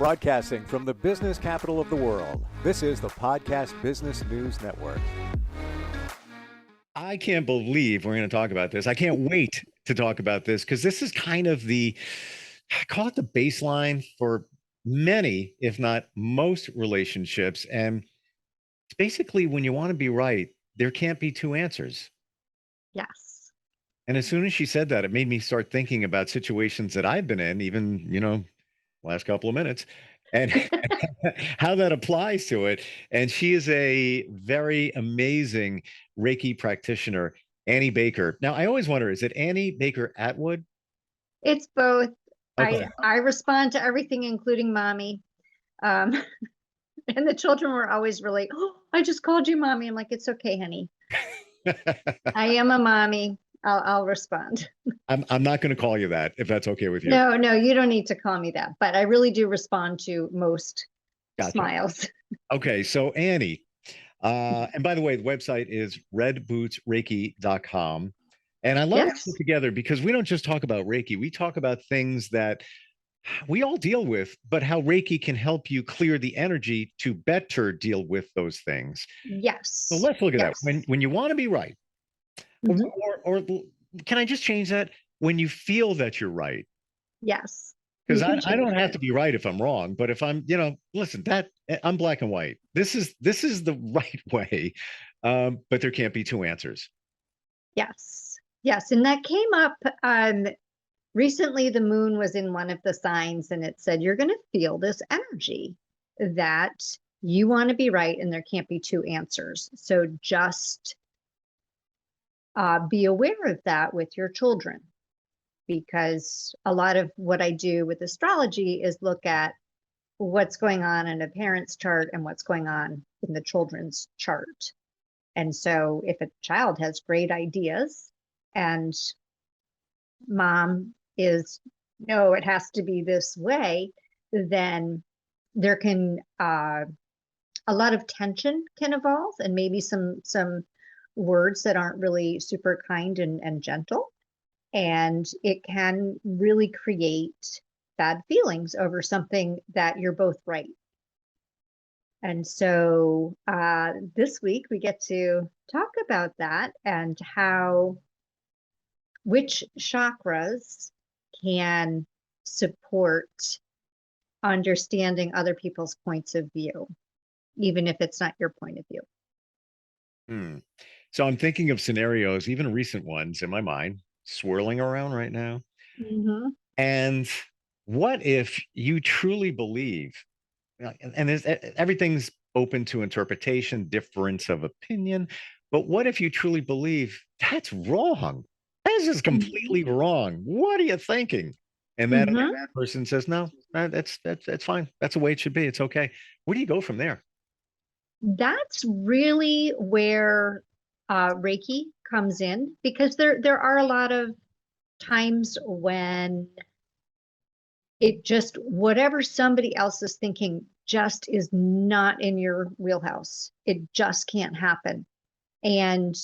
Broadcasting from the business capital of the world, this is the Podcast Business News Network. I can't believe we're going to talk about this. I can't wait to talk about this because this is kind of I call it the baseline for many, if not most relationships. And it's basically when you want to be right, there can't be two answers. Yes. And as soon as she said that, it made me start thinking about situations that I've been in, even, last couple of minutes, and how that applies to it. And she is a very amazing Reiki practitioner, Annie Baker. Now, I always wonder, is it Annie Baker Atwood? It's both. Okay. I respond to everything, including mommy. And the children were always really, oh, I just called you mommy. I'm like, it's okay, honey. I am a mommy. I'll respond. I'm not going to call you that if that's okay with you. No, you don't need to call me that, but I really do respond to most smiles. Okay, so Annie, and by the way, the website is redbootsreiki.com. And I love it together because we don't just talk about Reiki. We talk about things that we all deal with, but how Reiki can help you clear the energy to better deal with those things. Yes. So let's look at that. When you want to be right, or can I just change that? When you feel that you're right. Yes. Because I don't have to be right if I'm wrong, but if I'm, listen, I'm black and white. This is the right way, but there can't be two answers. Yes. And that came up recently. The moon was in one of the signs, and it said you're going to feel this energy that you want to be right, and there can't be two answers. So just be aware of that with your children, because a lot of what I do with astrology is look at what's going on in a parent's chart and what's going on in the children's chart. And so if a child has great ideas and mom is, no, it has to be this way, then there can, a lot of tension can evolve, and maybe some words that aren't really super kind and gentle. And it can really create bad feelings over something that you're both right. And so this week we get to talk about that and which chakras can support understanding other people's points of view, even if it's not your point of view. So I'm thinking of scenarios, even recent ones in my mind, swirling around right now. Mm-hmm. And what if you truly believe, and everything's open to interpretation, difference of opinion, but what if you truly believe that's wrong? That is just completely wrong. What are you thinking? And that person says, no, that's fine. That's the way it should be. It's okay. Where do you go from there? That's really where Reiki comes in, because there are a lot of times when it just, whatever somebody else is thinking just is not in your wheelhouse. It just can't happen. And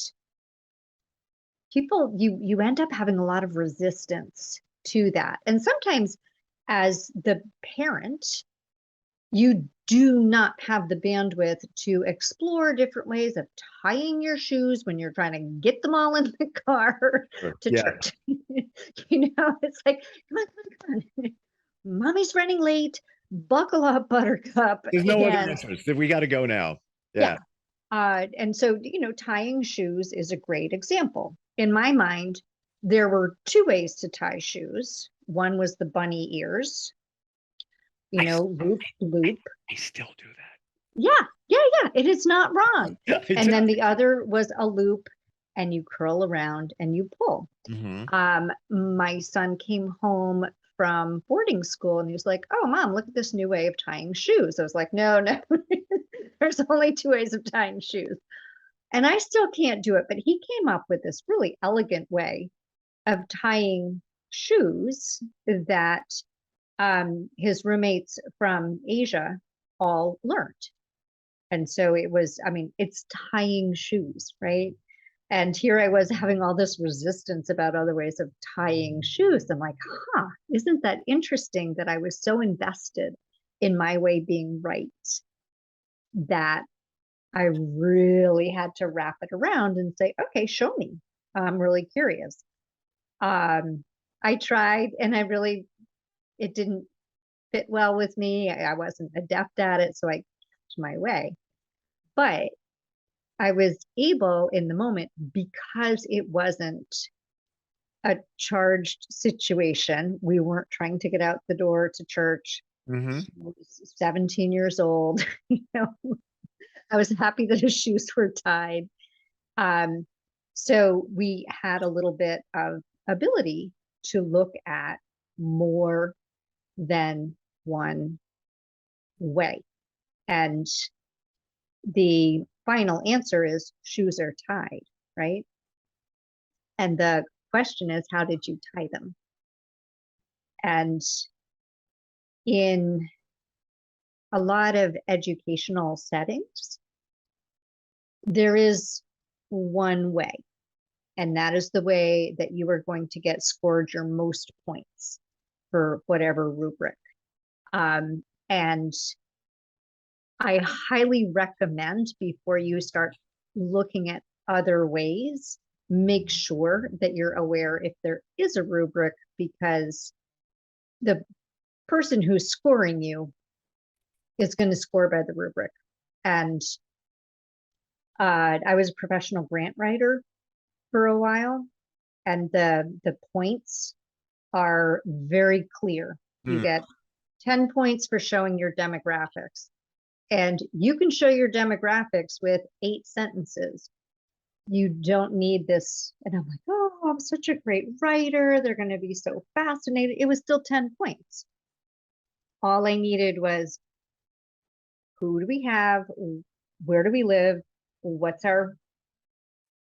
people, you end up having a lot of resistance to that. And sometimes as the parent, you do not have the bandwidth to explore different ways of tying your shoes when you're trying to get them all in the car to church. It's like, come on. Mommy's running late. Buckle up, Buttercup. There's no other answers. We got to go now. Yeah. And so, tying shoes is a great example. In my mind, there were two ways to tie shoes. One was the bunny ears. Loop. I still do that. Yeah. It is not wrong. And then the other was a loop, and you curl around and you pull. My son came home from boarding school and he was like, oh, Mom, look at this new way of tying shoes. I was like, no, there's only two ways of tying shoes. And I still can't do it. But he came up with this really elegant way of tying shoes that his roommates from Asia all learned. And so it was, it's tying shoes, right? And here I was having all this resistance about other ways of tying shoes. I'm like, isn't that interesting that I was so invested in my way being right, that I really had to wrap it around and say, okay, show me. I'm really curious. I tried, and it didn't fit well with me. I wasn't adept at it, so I kept my way. But I was able in the moment, because it wasn't a charged situation. We weren't trying to get out the door to church. Mm-hmm. I was 17 years old. I was happy that his shoes were tied. So we had a little bit of ability to look at more than one way. And the final answer is shoes are tied, right? And the question is, how did you tie them? And in a lot of educational settings, there is one way, and that is the way that you are going to get scored your most points for whatever rubric. And I highly recommend, before you start looking at other ways, make sure that you're aware if there is a rubric, because the person who's scoring you is going to score by the rubric. And I was a professional grant writer for a while, and the points are very clear. You get 10 points for showing your demographics, and you can show your demographics with 8 sentences. You don't need this. And I'm like, oh, I'm such a great writer. They're going to be so fascinated. It was still 10 points. All I needed was, who do we have? Where do we live? What's our,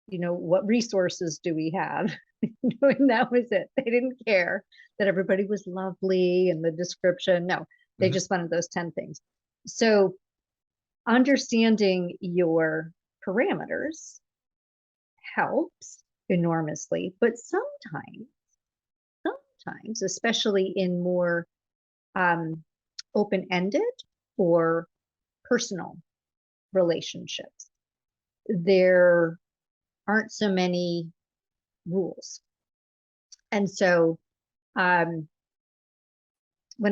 what resources do we have? And that was it. They didn't care that everybody was lovely and the description. No, they just wanted those 10 things. So understanding your parameters helps enormously, but sometimes, especially in more open-ended or personal relationships, there aren't so many rules. And so when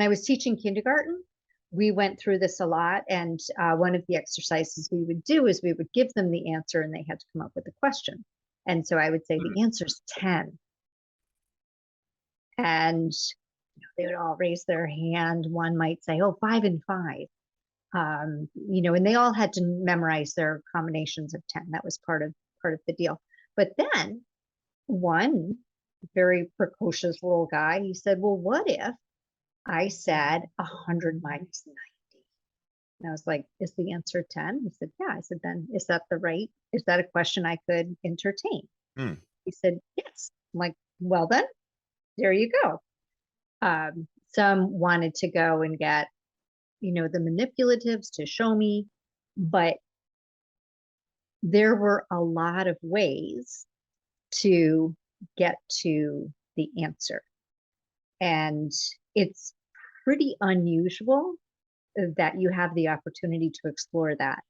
I was teaching kindergarten, we went through this a lot. And one of the exercises we would do is we would give them the answer, and they had to come up with a question. And so I would say, the answer's 10. And they would all raise their hand. One might say, oh, 5 and 5. And they all had to memorize their combinations of 10. That was part of the deal. But then one very precocious little guy, he said, well, what if I said 100 minus 90? And I was like, is the answer 10? He said, yeah. I said, then is that a question I could entertain? He said, yes. I'm like, well, then there you go. Some wanted to go and get, the manipulatives to show me, but there were a lot of ways to get to the answer. And it's pretty unusual that you have the opportunity to explore that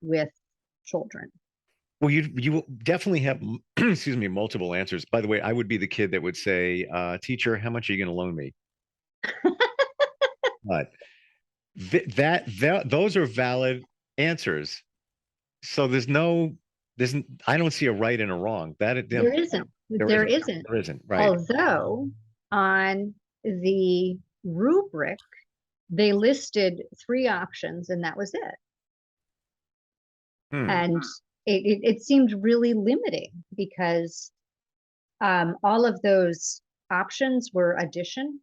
with children. Well, you definitely have, excuse me, multiple answers. By the way, I would be the kid that would say, teacher, how much are you going to loan me? But those are valid answers. So I don't see a right and a wrong. There isn't. There isn't. Right. Although on the rubric, they listed 3 options, and that was it. And it seemed really limiting, because all of those options were addition.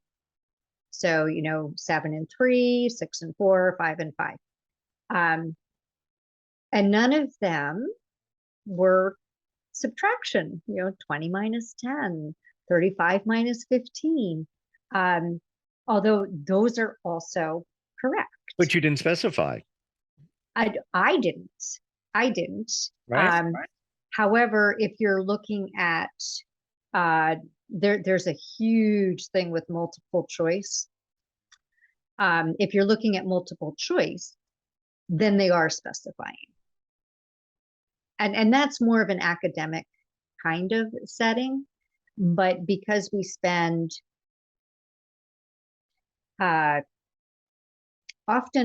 So, 7 and 3, 6 and 4, 5 and 5. And none of them were subtraction, 20 minus 10, 35 minus 15. Although those are also correct. But you didn't specify. I didn't. Right. However, if you're looking at, there's a huge thing with multiple choice. If you're looking at multiple choice, then they are specifying. And that's more of an academic kind of setting. But because we spend often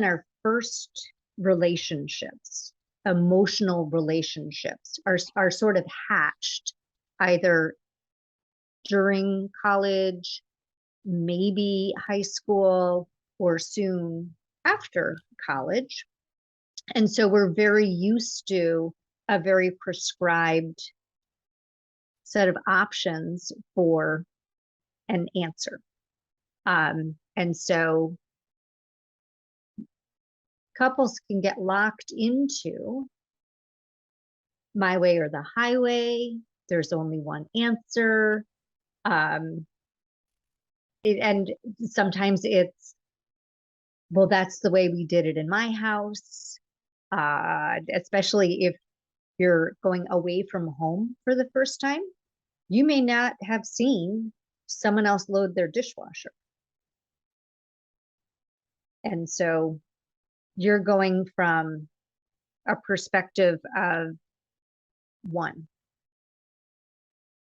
our first relationships, emotional relationships, are sort of hatched either during college, maybe high school, or soon after college. And so we're very used to a very prescribed set of options for an answer. And so couples can get locked into my way or the highway. There's only one answer. And sometimes it's, well, that's the way we did it in my house. Especially if you're going away from home for the first time, you may not have seen someone else load their dishwasher. And so you're going from a perspective of one.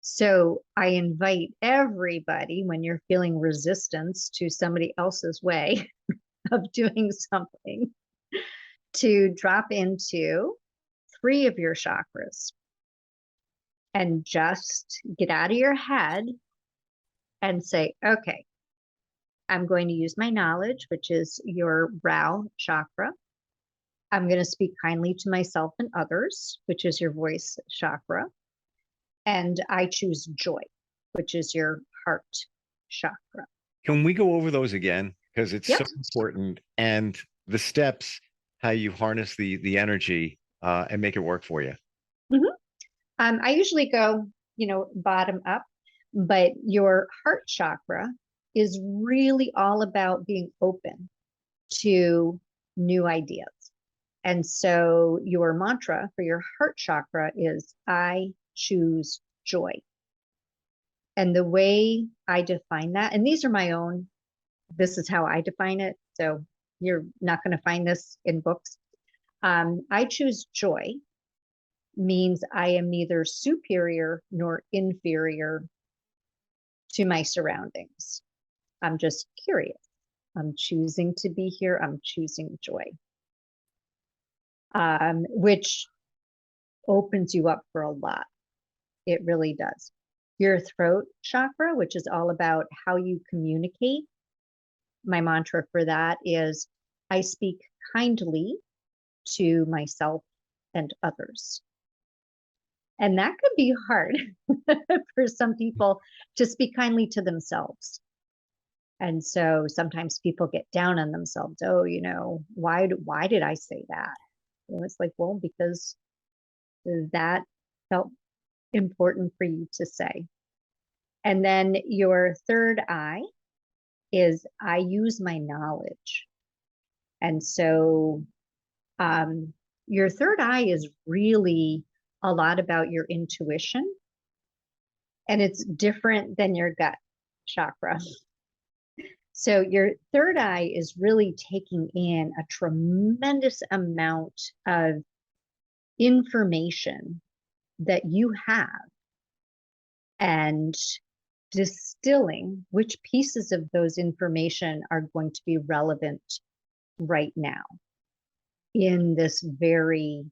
So I invite everybody, when you're feeling resistance to somebody else's way of doing something, to drop into 3 of your chakras and just get out of your head and say, okay, I'm going to use my knowledge, which is your brow chakra. I'm going to speak kindly to myself and others, which is your voice chakra. And I choose joy, which is your heart chakra. Can we go over those again? Because it's Yep. so important. And the steps, how you harness the energy and make it work for you. I usually go, bottom up, but your heart chakra is really all about being open to new ideas. And so your mantra for your heart chakra is, I choose joy. And the way I define that, and these are my own, this is how I define it. So you're not going to find this in books. I choose joy means I am neither superior nor inferior to my surroundings. I'm just curious. I'm choosing to be here. I'm choosing joy, which opens you up for a lot. It really does. Your throat chakra, which is all about how you communicate. My mantra for that is, I speak kindly to myself and others. And that could be hard for some people to speak kindly to themselves. And so sometimes people get down on themselves. Oh, why did I say that? And it's like, well, because that felt important for you to say. And then your third eye is, I use my knowledge. And so your third eye is really a lot about your intuition, and it's different than your gut chakra. So your third eye is really taking in a tremendous amount of information that you have and distilling which pieces of those information are going to be relevant right now in this very,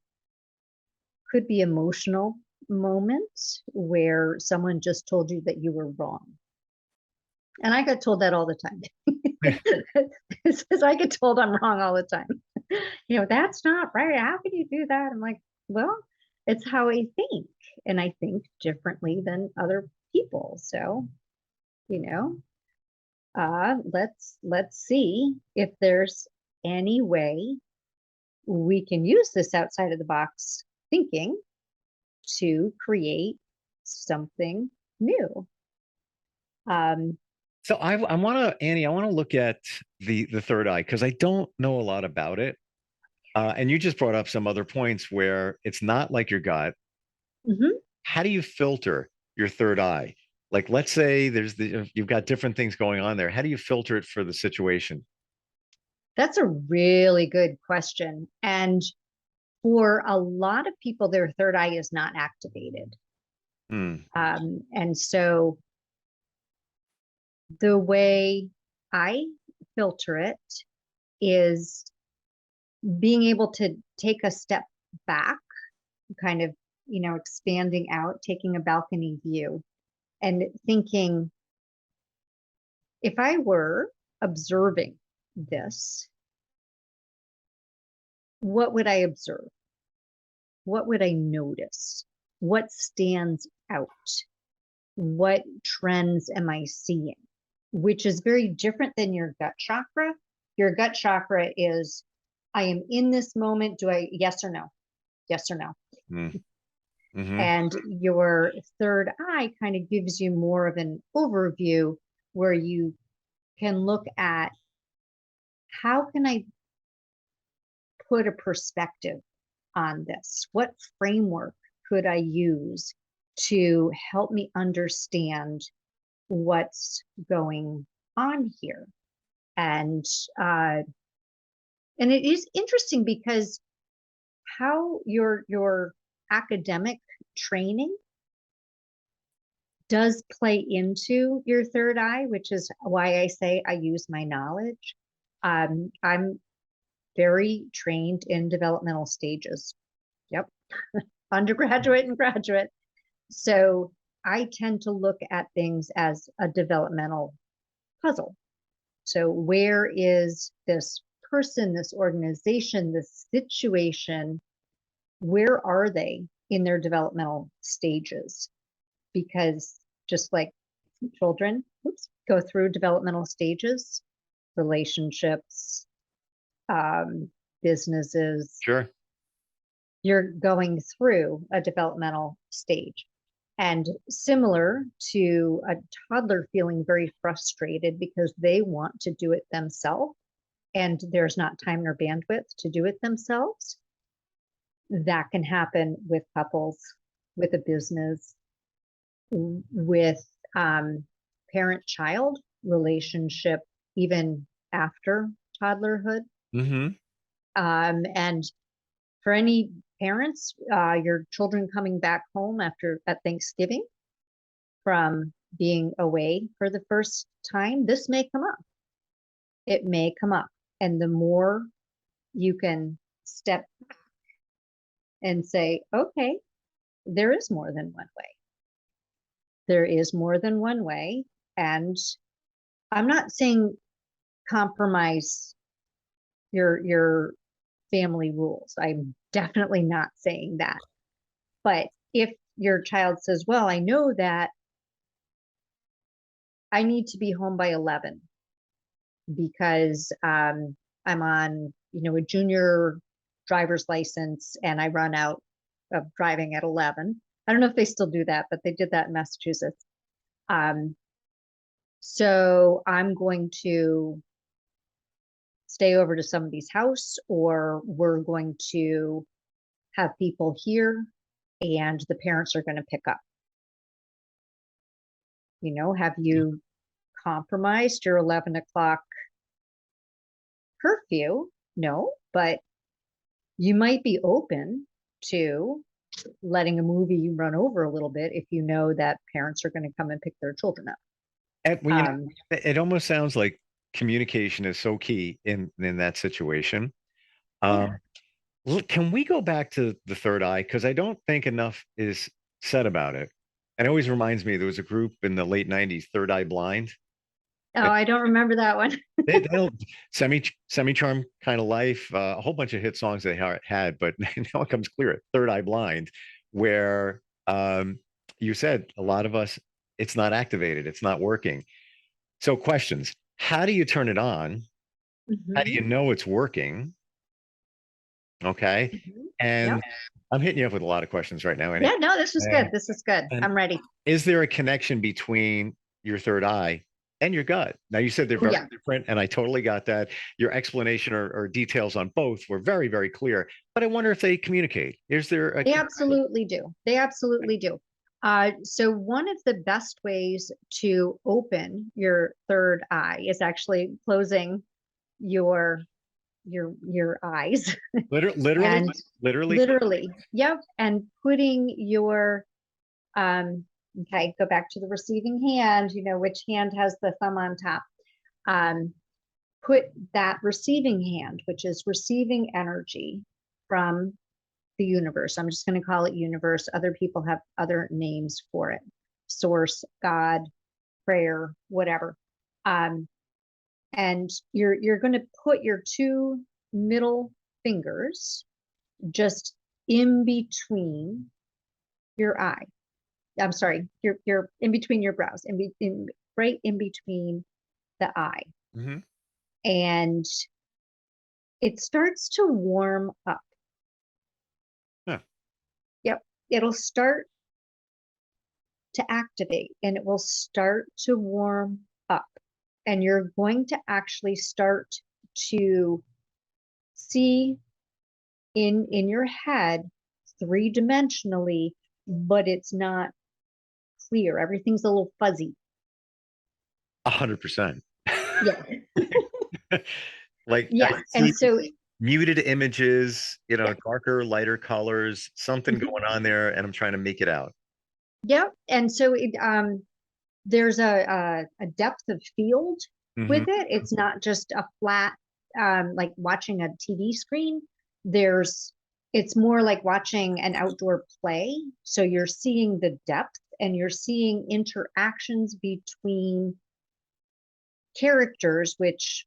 could be emotional moment where someone just told you that you were wrong. And I get told that all the time. Because I get told I'm wrong all the time. That's not right. How can you do that? I'm like, well, it's how I think. And I think differently than other people. So, let's see if there's any way we can use this outside of the box thinking to create something new. So I want to, Annie, I want to look at the third eye, because I don't know a lot about it. And you just brought up some other points where it's not like your gut. Mhm. How do you filter your third eye? Like, let's say you've got different things going on there. How do you filter it for the situation? That's a really good question. And for a lot of people, their third eye is not activated. Hmm. And so the way I filter it is being able to take a step back, kind of, expanding out, taking a balcony view, and thinking, if I were observing this, what would I observe? What would I notice? What stands out? What trends am I seeing? Which is very different than your gut chakra. Your gut chakra is, I am in this moment. Do I, yes or no? Yes or no? Mm-hmm. And your third eye kind of gives you more of an overview where you can look at, how can I put a perspective on this? What framework could I use to help me understand what's going on here? And it is interesting because how your academic training does play into your third eye, which is why I say I use my knowledge. I'm very trained in developmental stages. Yep. Undergraduate and graduate. So I tend to look at things as a developmental puzzle. So where is this person, this organization, this situation, where are they in their developmental stages? Because just like children, go through developmental stages, relationships, businesses, Sure. you're going through a developmental stage. And similar to a toddler feeling very frustrated because they want to do it themselves and there's not time nor bandwidth to do it themselves, that can happen with couples, with a business, with parent-child relationship, even after toddlerhood. Mm-hmm. And for any parents, your children coming back home at Thanksgiving from being away for the first time, this may come up. It may come up. And the more you can step back and say, okay, there is more than one way. There is more than one way. And I'm not saying compromise your family rules. I'm definitely not saying that. But if your child says, well, I know that I need to be home by 11 because I'm on, a junior driver's license and I run out of driving at 11. I don't know if they still do that, but they did that in Massachusetts. So I'm going to stay over to somebody's house, or we're going to have people here and the parents are going to pick up. Have you compromised your 11 o'clock curfew? No, but you might be open to letting a movie run over a little bit if you know that parents are going to come and pick their children up. And it almost sounds like communication is so key in that situation. Look, can we go back to the third eye? Because I don't think enough is said about it. And it always reminds me, there was a group in the late 90s, Third Eye Blind. Oh, I don't remember that one. They don't semi-charm kind of life, a whole bunch of hit songs they had, but now it comes clear, Third Eye Blind, where you said a lot of us, it's not activated, it's not working. So questions, how do you turn it on? How do you know it's working? Okay. And Yep. I'm hitting you up with a lot of questions right now. Anyway. Yeah, no, this is good. This is good. I'm ready. Is there a connection between your third eye and your gut? Now, you said they're very different, and I totally got that. Your explanation or details on both were very, very clear. But I wonder if they communicate. Is there a They absolutely do. They absolutely do. So one of the best ways to open your third eye is actually closing your your eyes. Literally, And literally. literally, yep. And putting your, okay, go back to the receiving hand, which hand has the thumb on top. Put that receiving hand, which is receiving energy from the universe. I'm just going to call it universe. Other people have other names for it. Source, God, prayer, whatever. And you're going to put your two middle fingers just in between your eye. I'm sorry, you're in between your brows, right in between the eye. Mm-hmm. And it starts to warm up. Huh. Yep. It'll start to activate and it will start to warm up. And you're going to actually start to see in your head three-dimensionally, but it's not clear. Everything's a little fuzzy. 100%. Yeah. Like, Yeah. And so muted images, darker, lighter colors, something going on there, and I'm trying to make it out. yeah. And so there's a depth of field with it. It's not just a flat, like watching a TV screen. It's more like watching an outdoor play. So you're seeing the depth and you're seeing interactions between characters, which,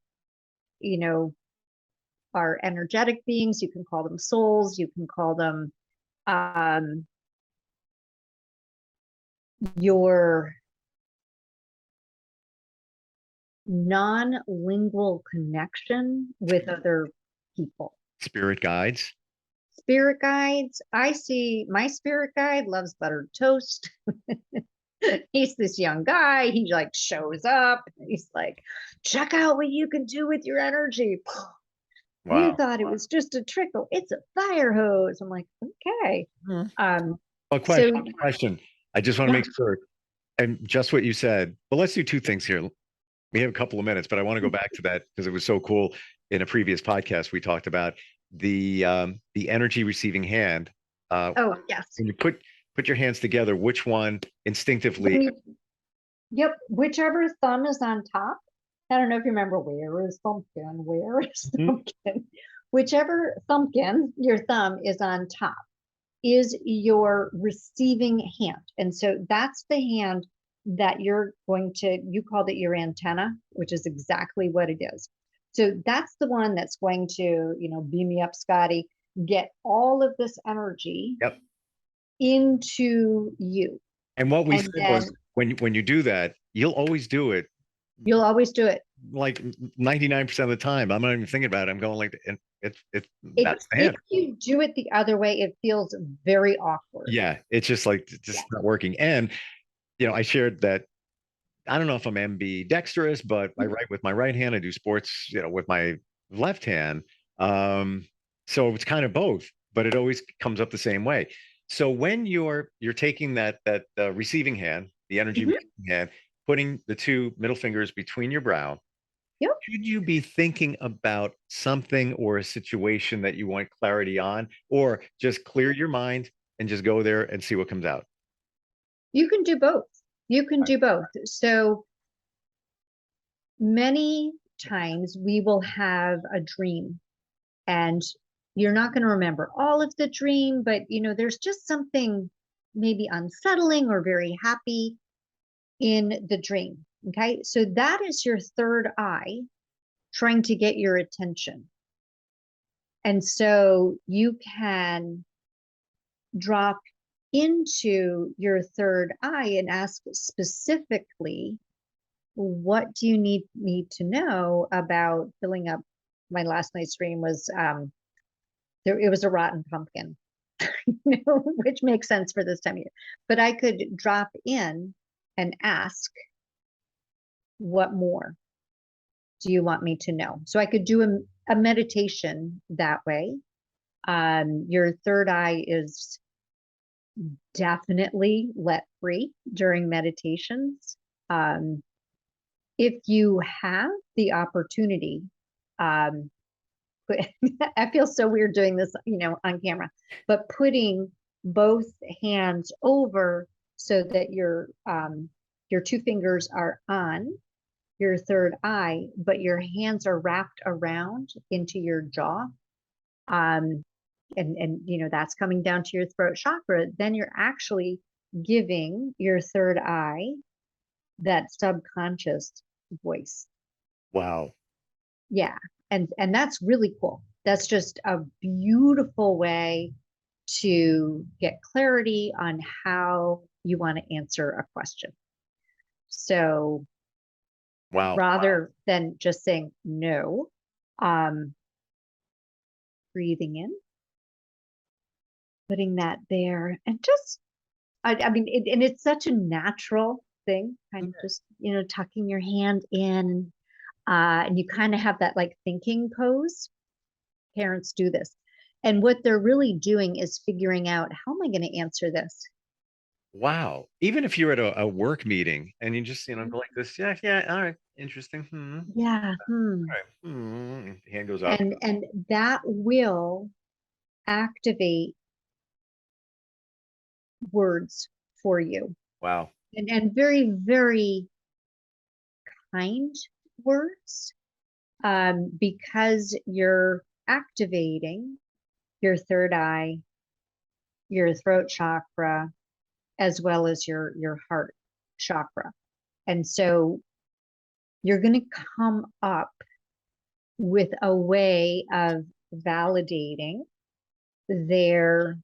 are energetic beings. You can call them souls. You can call them your non-lingual connection with other people. Spirit guides. Spirit guides. I see my spirit guide loves buttered toast. He's this young guy. He like shows up. He's like, check out what you can do with your energy. Wow. You thought it was just a trickle. It's a fire hose. I'm like, okay. Question. I just want to make sure. And just what you said, but let's do two things here. We have a couple of minutes, but I want to go back to that because it was so cool. In a previous podcast, we talked about the energy receiving hand. Oh, yes. When you put your hands together, which one instinctively? Yep, whichever thumb is on top. I don't know if you remember, where is thumbkin? Where is thumbkin? Whichever thumbkin, your thumb is on top, is your receiving hand. And so that's the hand that you called it your antenna, which is exactly what it is. So that's the one that's going to, beam me up, Scotty, get all of this energy into you. And what we said was when you do that, you'll always do it. You'll always do it. Like 99% of the time. I'm not even thinking about it. I'm going like, that's the hand. If you do it the other way, it feels very awkward. Yeah. It's just like, not working. And, I shared that, I don't know if I'm ambidextrous, but I write with my right hand. I do sports, with my left hand. So it's kind of both, but it always comes up the same way. So when you're taking that receiving hand, the energy receiving hand, putting the two middle fingers between your brow, should you be thinking about something or a situation that you want clarity on, or just clear your mind and just go there and see what comes out? You can do both. You can do both. So many times we will have a dream and you're not going to remember all of the dream, but there's just something maybe unsettling or very happy in the dream. Okay. So that is your third eye trying to get your attention. And so you can drop into your third eye and ask specifically, what do you need me to know about filling up? My last night's dream was it was a rotten pumpkin, which makes sense for this time of year. But I could drop in and ask, what more do you want me to know? So I could do a meditation that way. Your third eye is definitely let free during meditations. If you have the opportunity, I feel so weird doing this, on camera, but putting both hands over so that your two fingers are on your third eye, but your hands are wrapped around into your jaw. And that's coming down to your throat chakra. Then you're actually giving your third eye that subconscious voice. Wow. Yeah. And that's really cool. That's just a beautiful way to get clarity on how you want to answer a question. So Wow. rather than just saying no, breathing in, putting that there, and just, I mean, and it's such a natural thing, kind of just, tucking your hand in, and you kind of have that like thinking pose. Parents do this. And what they're really doing is figuring out, how am I going to answer this? Wow. Even if you're at a work meeting and you just, go like this, yeah, yeah, all right, interesting. Yeah. All right. Hand goes up. And that will activate words for you. Wow. And very, very kind words, because you're activating your third eye, your throat chakra, as well as your heart chakra. And so you're going to come up with a way of validating their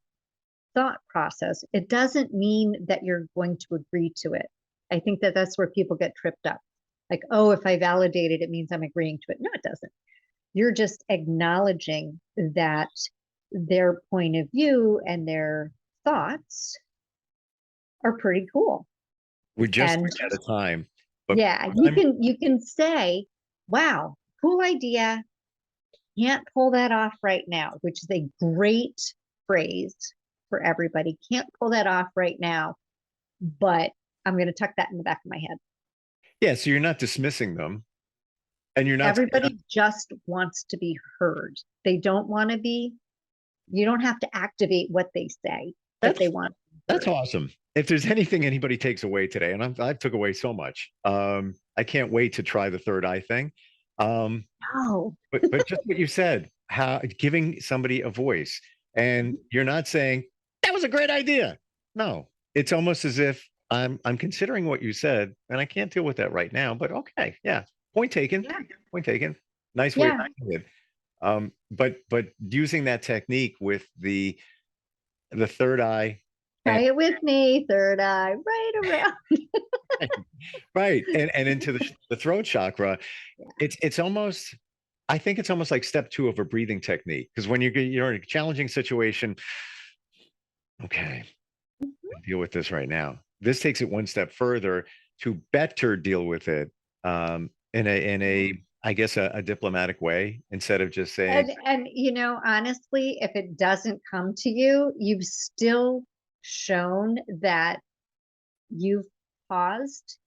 thought process. It doesn't mean that you're going to agree to it. I think that that's where people get tripped up. Like, oh, if I validate it, it means I'm agreeing to it. No, it doesn't. You're just acknowledging that their point of view and their thoughts are pretty cool. We're just And at a time. But yeah, you can say, wow, cool idea. Can't pull that off right now, which is a great phrase for everybody. Can't pull that off right now, but I'm going to tuck that in the back of my head. yeah, so you're not dismissing them, and you're not. Everybody just wants to be heard. They don't want to be, you don't have to activate what they say, but they want. That's awesome. If there's anything anybody takes away today, and I took away so much, I can't wait to try the third eye thing. Oh, But just what you said, how giving somebody a voice, and you're not saying that was a great idea. No, it's almost as if I'm considering what you said, and I can't deal with that right now. But okay, yeah, point taken. yeah. Point taken. Nice way of Yeah. doing it. But using that technique with the third eye. Try it with me, third eye, right around. Right, and into the throat chakra, it's almost, I think it's almost like step 2 of a breathing technique, because when you're in a challenging situation, okay, deal with this right now. This takes it one step further to better deal with it, in a I guess a diplomatic way, instead of just saying, And honestly, if it doesn't come to you, you've still shown that you've paused,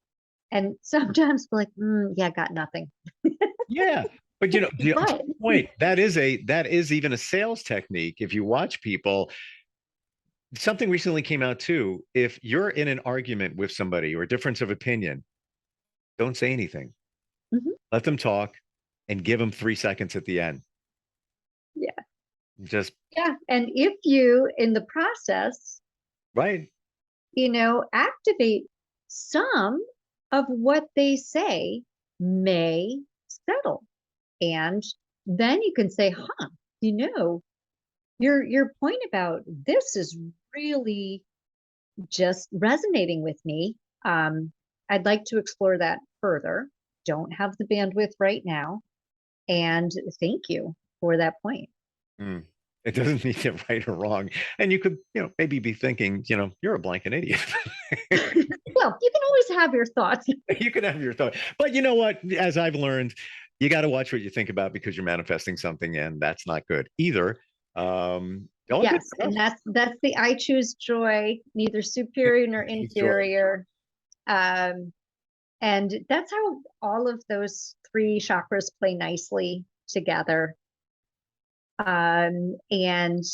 and sometimes like, yeah, got nothing. yeah. But the But point, that is even a sales technique. If you watch people, something recently came out too. If you're in an argument with somebody or a difference of opinion, don't say anything. Mhm. Let them talk and give them 3 seconds at the end. Yeah. Just Yeah, and if you in the process, right. activate some of what they say, may settle. And then you can say, your point about this is really just resonating with me. I'd like to explore that further. Don't have the bandwidth right now. And thank you for that point. Mm. It doesn't mean it right or wrong. And you could, maybe be thinking, you're a blanket idiot. Well, you can always have your thoughts. You can have your thought. But you know what? As I've learned, you got to watch what you think about, because you're manifesting something, and that's not good either. All good Yes, stuff. and that's the I choose joy, neither superior nor inferior. And that's how all of those 3 chakras play nicely together. and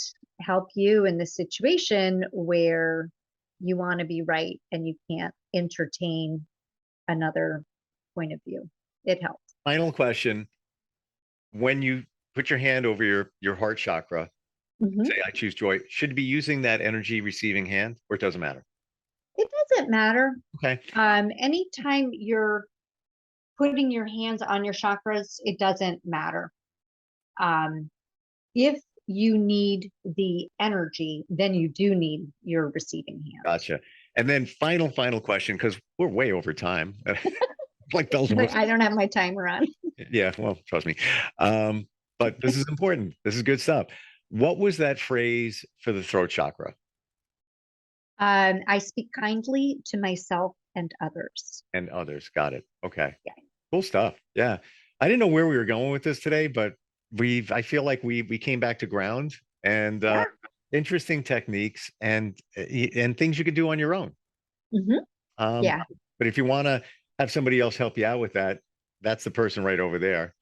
help you in the situation where you want to be right and you can't entertain another point of view. It helps. Final question. When you put your hand over your heart chakra, Mhm. say I choose joy, should be using that energy receiving hand, or it doesn't matter? It doesn't matter. Okay. Anytime you're putting your hands on your chakras, it doesn't matter. If you need the energy, then you do need your receiving hand. Gotcha. And then final question, because we're way over time. Like bells and whistles. I don't have my timer on. Yeah, well, trust me. But this is important. This is good stuff. What was that phrase for the throat chakra? I speak kindly to myself and others. And others. Got it. Okay. Yeah. Cool stuff. Yeah. I didn't know where we were going with this today, but I feel like we came back to ground and Yeah. interesting techniques and things you could do on your own. Mhm. Yeah. But if you want to have somebody else help you out with that, that's the person right over there.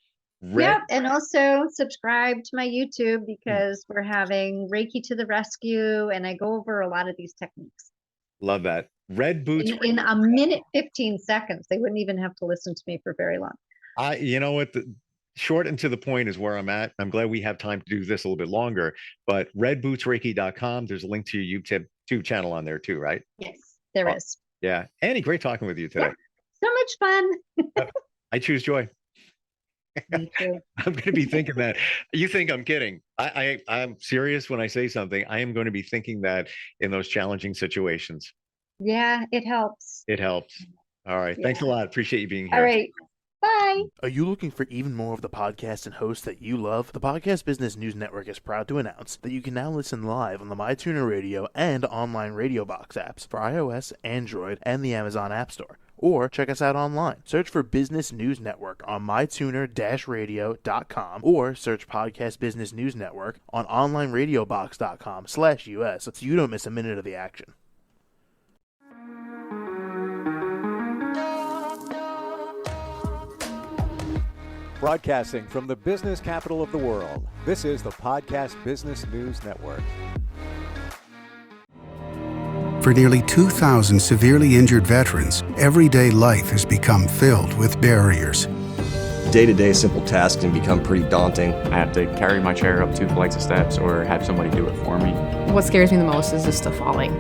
Yep. And also subscribe to my YouTube because we're having Reiki to the rescue and I go over a lot of these techniques. Love that. Red Boots. In a minute, 15 seconds. They wouldn't even have to listen to me for very long. You know what? Short and to the point is where I'm at. I'm glad we have time to do this a little bit longer, but redbootsreiki.com, there's a link to your YouTube channel on there too, right? Yes, there is. Yeah. Annie, great talking with you today. Yeah, so much fun. I choose joy. Me too. I'm going to be thinking that. You think I'm kidding. I'm serious when I say something. I am going to be thinking that in those challenging situations. Yeah, it helps. It helps. All right. Thanks a lot. Appreciate you being here. All right. Bye. Are you looking for even more of the podcasts and hosts that you love? The Podcast Business News Network is proud to announce that you can now listen live on the MyTuner Radio and online Radio Box apps for iOS, Android, and the Amazon App Store. Or check us out online. Search for Business News Network on mytuner-radio.com or search Podcast Business News Network on onlineradiobox.com/US so you don't miss a minute of the action. Broadcasting from the business capital of the world, this is the Podcast Business News Network. For nearly 2,000 severely injured veterans, everyday life has become filled with barriers. Day-to-day simple tasks can become pretty daunting. I have to carry my chair up 2 flights of steps or have somebody do it for me. What scares me the most is just the falling.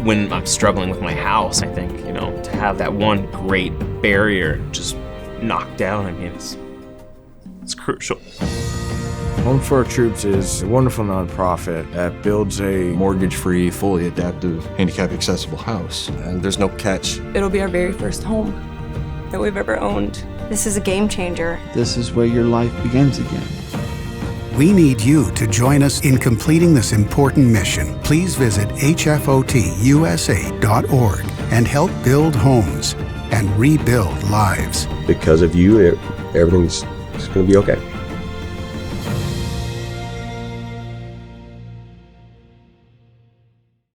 When I'm struggling with my house, I think, to have that one great barrier just knocked down, it's crucial. Home for Our Troops is a wonderful nonprofit that builds a mortgage-free, fully adaptive, handicap-accessible house. And there's no catch. It'll be our very first home that we've ever owned. This is a game changer. This is where your life begins again. We need you to join us in completing this important mission. Please visit hfotusa.org and help build homes and rebuild lives. Because of you, everything's going to be okay.